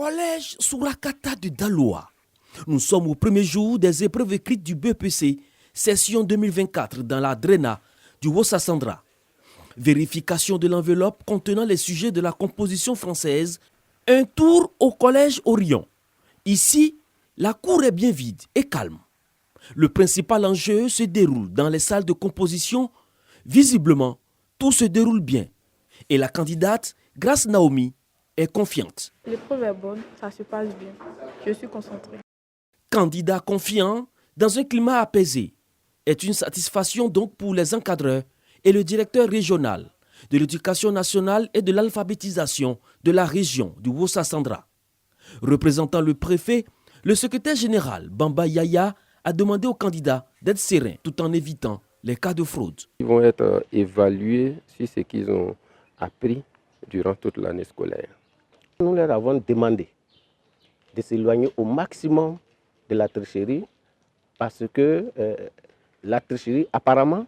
Collège Sourakata de Daloa. Nous sommes au premier jour des épreuves écrites du BEPC, session 2024 dans la Drena du Haut-Sassandra. Vérification de l'enveloppe contenant les sujets de la composition française. Un tour au collège Orion. Ici, la cour est bien vide et calme. Le principal enjeu se déroule dans les salles de composition. Visiblement, tout se déroule bien. Et la candidate, Grace Naomi, est confiante. L'épreuve est bonne, ça se passe bien. Je suis concentrée. Candidat confiant dans un climat apaisé est une satisfaction donc pour les encadreurs et le directeur régional de l'éducation nationale et de l'alphabétisation de la région du Haut-Sassandra. Représentant le préfet, le secrétaire général Bamba Yaya a demandé aux candidats d'être sereins tout en évitant les cas de fraude. Ils vont être évalués sur ce qu'ils ont appris durant toute l'année scolaire. Nous leur avons demandé de s'éloigner au maximum de la tricherie parce que la tricherie, apparemment,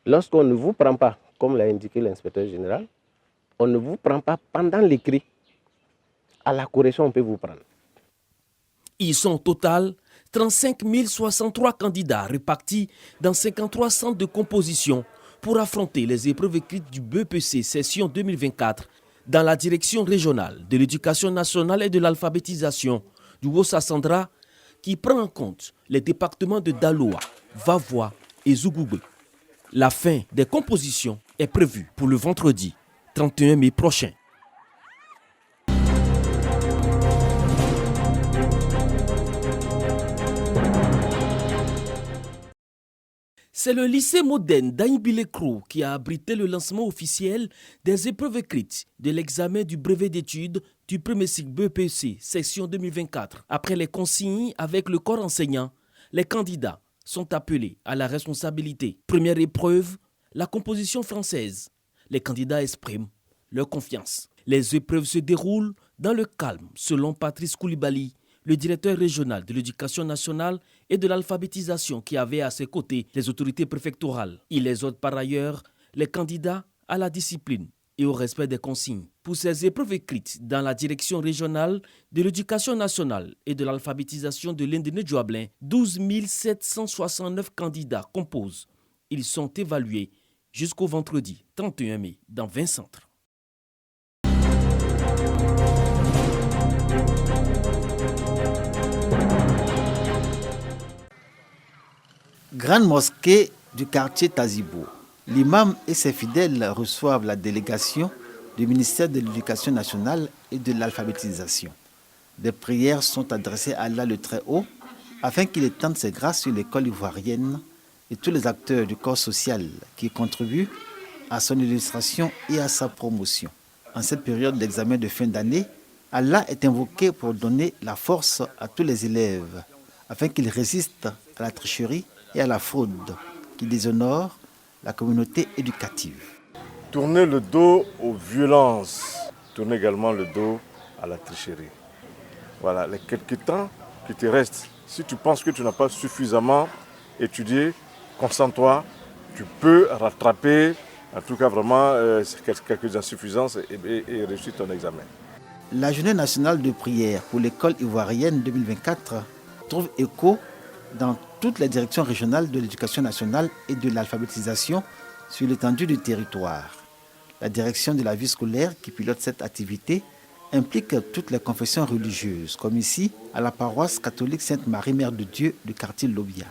lorsqu'on ne vous prend pas, comme l'a indiqué l'inspecteur général, on ne vous prend pas pendant l'écrit. À la correction, on peut vous prendre. Ils sont au total 35 063 candidats répartis dans 53 centres de composition pour affronter les épreuves écrites du BEPC session 2024 dans la direction régionale de l'éducation nationale et de l'alphabétisation du Haut-Sassandra qui prend en compte les départements de Daloa, Vavois et Zougoubé. La fin des compositions est prévue pour le vendredi 31 mai prochain. C'est le lycée moderne d'Aïnbilekro qui a abrité le lancement officiel des épreuves écrites de l'examen du brevet d'études du premier cycle BEPC, section 2024. Après les consignes avec le corps enseignant, les candidats sont appelés à la responsabilité. Première épreuve, la composition française. Les candidats expriment leur confiance. Les épreuves se déroulent dans le calme, selon Patrice Koulibaly, le directeur régional de l'éducation nationale et de l'alphabétisation qui avait à ses côtés les autorités préfectorales. Il exhorte par ailleurs les candidats à la discipline et au respect des consignes. Pour ces épreuves écrites dans la direction régionale de l'éducation nationale et de l'alphabétisation de l'Indéné-Djoablin, 12 769 candidats composent. Ils sont évalués jusqu'au vendredi 31 mai dans 20 centres. Grande mosquée du quartier Tazibo. L'imam et ses fidèles reçoivent la délégation du ministère de l'Éducation nationale et de l'alphabétisation. Des prières sont adressées à Allah le Très-Haut afin qu'il étende ses grâces sur l'école ivoirienne et tous les acteurs du corps social qui contribuent à son illustration et à sa promotion. En cette période d'examen de fin d'année, Allah est invoqué pour donner la force à tous les élèves afin qu'ils résistent à la tricherie et à la fraude qui déshonore la communauté éducative. Tourner le dos aux violences, tourner également le dos à la tricherie. Voilà, les quelques temps qui te restent, si tu penses que tu n'as pas suffisamment étudié, concentre-toi, tu peux rattraper, en tout cas vraiment, quelques insuffisances et réussir ton examen. La journée nationale de prière pour l'école ivoirienne 2024 trouve écho dans toutes les directions régionales de l'éducation nationale et de l'alphabétisation sur l'étendue du territoire. La direction de la vie scolaire qui pilote cette activité implique toutes les confessions religieuses, comme ici à la paroisse catholique Sainte-Marie Mère de Dieu du quartier Lobia.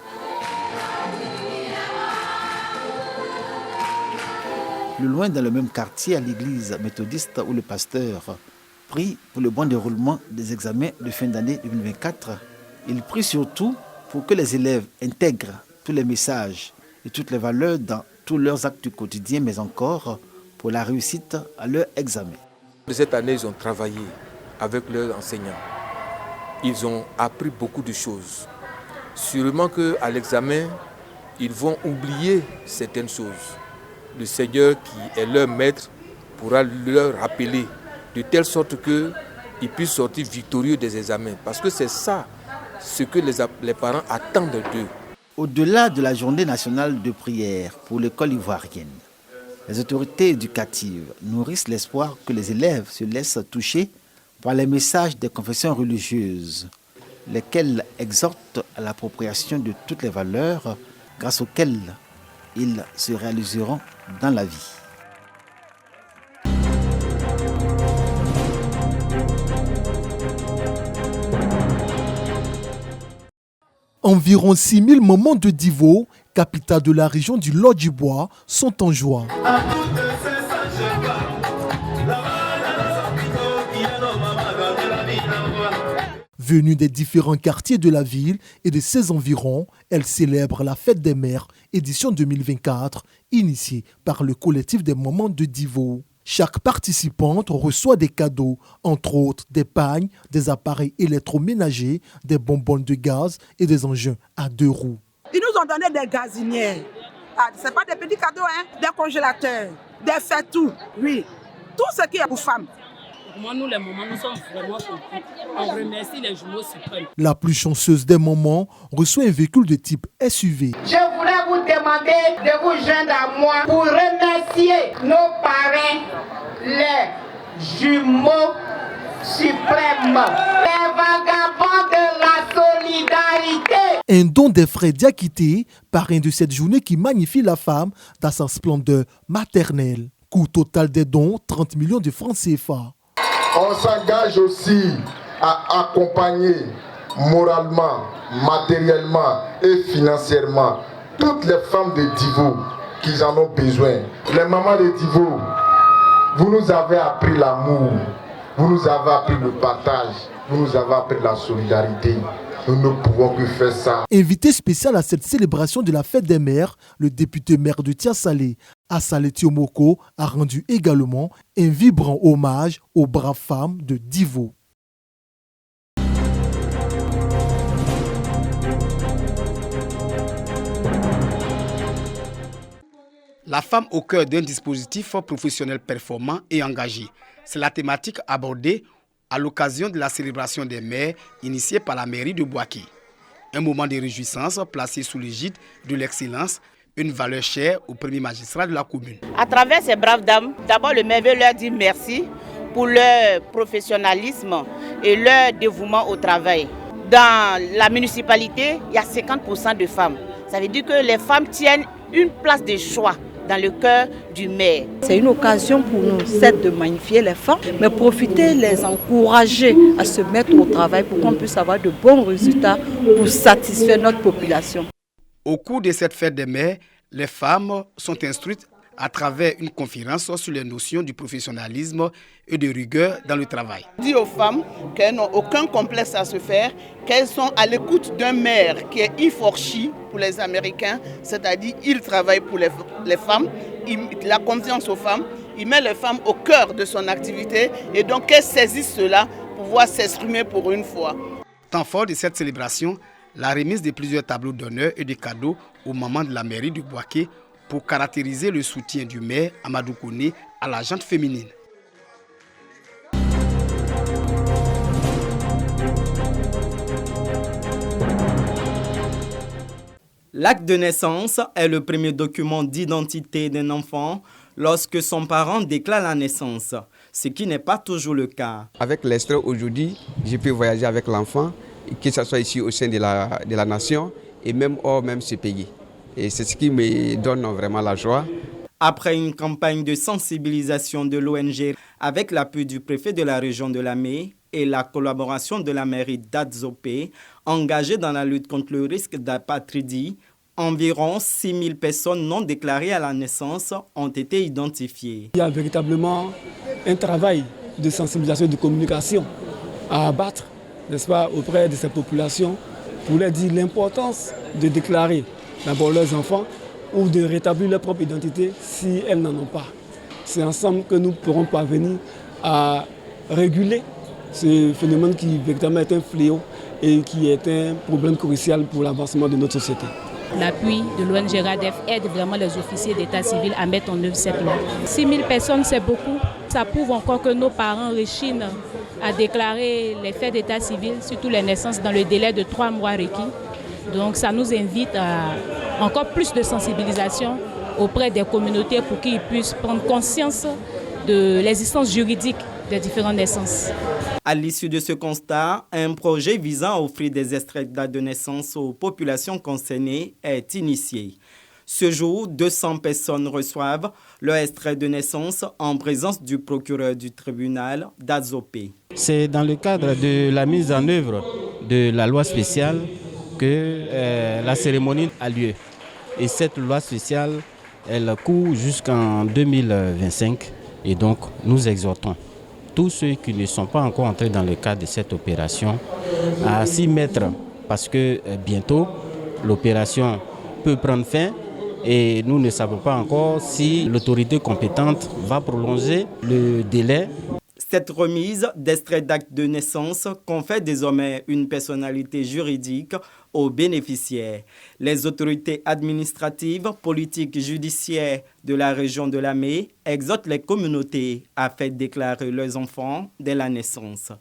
Plus loin dans le même quartier, à l'église méthodiste où le pasteur prie pour le bon déroulement des examens de fin d'année 2024, il prie surtout pour que les élèves intègrent tous les messages et toutes les valeurs dans tous leurs actes du quotidien, mais encore pour la réussite à leur examen. Cette année, ils ont travaillé avec leurs enseignants. Ils ont appris beaucoup de choses. Sûrement qu'à l'examen, ils vont oublier certaines choses. Le Seigneur, qui est leur maître, pourra leur rappeler de telle sorte qu'ils puissent sortir victorieux des examens. Parce que c'est ça ce que les parents attendent d'eux. Au-delà de la journée nationale de prière pour l'école ivoirienne, les autorités éducatives nourrissent l'espoir que les élèves se laissent toucher par les messages des confessions religieuses, lesquels exhortent à l'appropriation de toutes les valeurs grâce auxquelles ils se réaliseront dans la vie. Environ 6000 mamans de Divo, capitale de la région du Lot-du-Bois, sont en joie. Venues des différents quartiers de la ville et de ses environs, elles célèbrent la fête des mères, édition 2024, initiée par le collectif des mamans de Divo. Chaque participante reçoit des cadeaux, entre autres des pagnes, des appareils électroménagers, des bonbonnes de gaz et des engins à 2 roues. Ils nous ont donné des gazinières. Ce n'est pas des petits cadeaux, hein? Des congélateurs, des fêtous, oui. Tout ce qui est pour femmes. Moi, nous, les mamans, nous sommes vraiment contents. On remercie les jumeaux suprêmes. La plus chanceuse des mamans reçoit un véhicule de type SUV. Je voulais vous demander de vous joindre à moi pour remercier nos parrains, les jumeaux suprêmes, les vagabonds de la solidarité. Un don des frères Diakité, parrain de cette journée qui magnifie la femme dans sa splendeur maternelle. Coût total des dons, 30 millions de francs CFA. On s'engage aussi à accompagner moralement, matériellement et financièrement toutes les femmes de Divo qui en ont besoin. Les mamans de Divo, vous nous avez appris l'amour, vous nous avez appris le partage, vous nous avez appris la solidarité. Nous ne pouvons que faire ça. Invité spécial à cette célébration de la fête des mères, le député maire de Tia-Salé, Assalé Tiomoko, a rendu également un vibrant hommage aux braves femmes de Divo. La femme au cœur d'un dispositif professionnel performant et engagé. C'est la thématique abordée à l'occasion de la célébration des mères initiée par la mairie de Bouaké. Un moment de réjouissance placé sous l'égide de l'excellence, une valeur chère au premier magistrat de la commune. À travers ces braves dames, d'abord le maire veut leur dire merci pour leur professionnalisme et leur dévouement au travail. Dans la municipalité, il y a 50% de femmes. Ça veut dire que les femmes tiennent une place de choix dans le cœur du maire. C'est une occasion pour nous, certes, de magnifier les femmes, mais profiter, les encourager à se mettre au travail pour qu'on puisse avoir de bons résultats pour satisfaire notre population. Au cours de cette fête des mères, les femmes sont instruites à travers une conférence sur les notions du professionnalisme et de rigueur dans le travail. Dit aux femmes qu'elles n'ont aucun complexe à se faire, qu'elles sont à l'écoute d'un maire qui est Iforchi pour les Américains, c'est-à-dire il travaille pour les femmes, il a confiance aux femmes, il met les femmes au cœur de son activité et donc qu'elles saisissent cela pour pouvoir s'exprimer pour une fois. Temps fort de cette célébration, la remise de plusieurs tableaux d'honneur et de cadeaux aux mamans de la mairie de Bouaké pour caractériser le soutien du maire Amadou Koné à la gente féminine. L'acte de naissance est le premier document d'identité d'un enfant lorsque son parent déclare la naissance, ce qui n'est pas toujours le cas. Avec l'Estre aujourd'hui, je peux voyager avec l'enfant, que ce soit ici au sein de la nation et même hors même ce pays. Et c'est ce qui me donne vraiment la joie. Après une campagne de sensibilisation de l'ONG avec l'appui du préfet de la région de Lamé et la collaboration de la mairie d'Adzopé, engagée dans la lutte contre le risque d'apatridie, environ 6000 personnes non déclarées à la naissance ont été identifiées. Il y a véritablement un travail de sensibilisation et de communication à abattre, n'est-ce pas, auprès de ces populations pour leur dire l'importance de déclarer d'abord leurs enfants ou de rétablir leur propre identité si elles n'en ont pas. C'est ensemble que nous pourrons parvenir à réguler ce phénomène qui véritablement est un fléau et qui est un problème crucial pour l'avancement de notre société. L'appui de l'ONG RADEF aide vraiment les officiers d'état civil à mettre en œuvre cette loi. 6000 personnes, c'est beaucoup. Ça prouve encore que nos parents rechignent à déclarer les faits d'état civil, surtout les naissances, dans le délai de 3 mois requis. Donc ça nous invite à encore plus de sensibilisation auprès des communautés pour qu'ils puissent prendre conscience de l'existence juridique des différentes naissances. À l'issue de ce constat, un projet visant à offrir des extraits de date de naissance aux populations concernées est initié. Ce jour, 200 personnes reçoivent leur extrait de naissance en présence du procureur du tribunal d'Azopé. C'est dans le cadre de la mise en œuvre de la loi spéciale que la cérémonie a lieu. Et cette loi spéciale, elle court jusqu'en 2025. Et donc, nous exhortons tous ceux qui ne sont pas encore entrés dans le cadre de cette opération à s'y mettre. Parce que bientôt, l'opération peut prendre fin. Et nous ne savons pas encore si l'autorité compétente va prolonger le délai. Cette remise d'extrait d'acte de naissance confère désormais une personnalité juridique aux bénéficiaires. Les autorités administratives, politiques, judiciaires de la région de Lamé exhortent les communautés à faire déclarer leurs enfants dès la naissance.